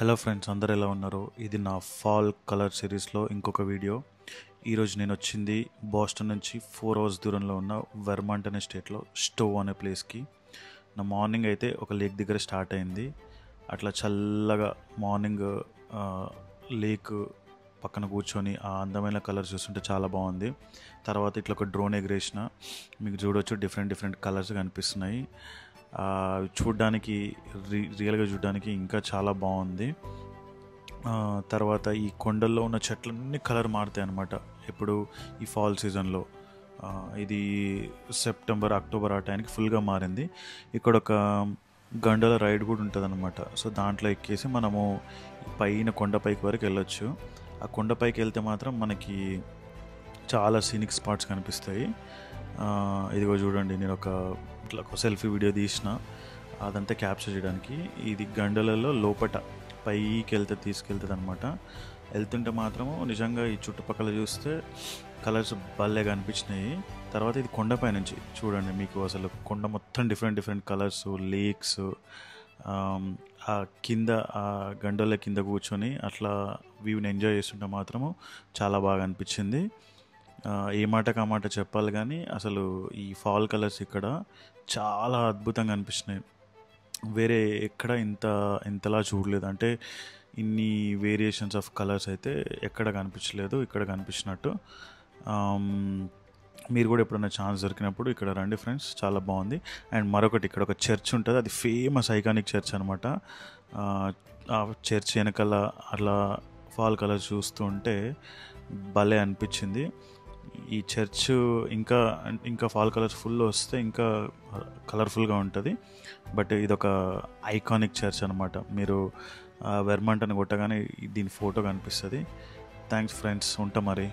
Hello friends, అందరు ఎలా ఉన్నారు? ఇది నా ఫాల్ కలర్ సిరీస్లో ఇంకొక వీడియో. ఈరోజు నేను వచ్చింది బోస్టన్ నుంచి 4 అవర్స్ దూరంలో ఉన్న వెర్మాంట్ అనే స్టేట్లో స్టోవ్ అనే ప్లేస్కి. నా మార్నింగ్ అయితే ఒక లేక్ దగ్గర స్టార్ట్ అయింది. అట్లా చల్లగా మార్నింగ్ లేక్ పక్కన కూర్చొని ఆ అందమైన కలర్స్ చూస్తుంటే చాలా బాగుంది. తర్వాత ఇట్లా ఒక డ్రోన్ ఎగరేసిన, మీకు చూడొచ్చు డిఫరెంట్ కలర్స్ కనిపిస్తున్నాయి. చూడ్డానికి రియల్గా చూడడానికి ఇంకా చాలా బాగుంది. తర్వాత ఈ కొండల్లో ఉన్న చెట్లన్నీ కలర్ మారుతాయి అన్నమాట ఇప్పుడు ఈ ఫాల్ సీజన్లో. ఇది సెప్టెంబర్ అక్టోబర్ ఆ టైంకి ఫుల్గా మారింది. ఇక్కడ ఒక గండల రైడ్ కూడా ఉంటుంది అనమాట. సో దాంట్లో ఎక్కేసి మనము పైన కొండపైకి వరకు వెళ్ళొచ్చు. ఆ కొండపైకి వెళ్తే మాత్రం మనకి చాలా సీనిక్ స్పాట్స్ కనిపిస్తాయి. ఇదిగో చూడండి, నేను ఇట్లా ఒక సెల్ఫీ వీడియో తీసిన, అదంతా క్యాప్చర్ చేయడానికి. ఇది గండలలో లోపట పైకి తీసుకెళ్తుంది అనమాట. వెళ్తుంటే మాత్రము నిజంగా ఈ చుట్టుపక్కల చూస్తే కలర్స్ భలేగా అనిపించినాయి. తర్వాత ఇది కొండపై నుంచి చూడండి, మీకు అసలు కొండ మొత్తం డిఫరెంట్ కలర్స్, లేక్స్, ఆ కింద ఆ గండల కింద కూర్చొని అట్లా వ్యూని ఎంజాయ్ చేస్తుంటే మాత్రము చాలా బాగా అనిపించింది. ఏ మాటకు ఆ మాట చెప్పాలి కానీ అసలు ఈ ఫాల్ కలర్స్ ఇక్కడ చాలా అద్భుతంగా అనిపించినాయి. వేరే ఎక్కడ ఇంతలా చూడలేదు. అంటే ఇన్ని వేరియేషన్స్ ఆఫ్ కలర్స్ అయితే ఎక్కడ కనిపించలేదు, ఇక్కడ కనిపించినట్టు. మీరు కూడా ఎప్పుడైనా ఛాన్స్ దొరికినప్పుడు ఇక్కడ రండి ఫ్రెండ్స్, చాలా బాగుంది. అండ్ మరొకటి, ఇక్కడ ఒక చర్చ్ ఉంటుంది, అది ఫేమస్ ఐకానిక్ చర్చ్ అనమాట. ఆ చర్చ్ వెనకాల అట్లా ఫాల్ కలర్స్ చూస్తుంటే భలే అనిపించింది. ఈ చర్చ్ ఇంకా ఫాల్ కలర్స్ ఫుల్ వస్తే ఇంకా కలర్ఫుల్గా ఉంటుంది. బట్ ఇదొక ఐకానిక్ చర్చ్ అనమాట. మీరు వెర్మాంట్ అని కొట్టగానే దీని ఫోటో కనిపిస్తుంది. థ్యాంక్స్ ఫ్రెండ్స్, ఉంటా మరి.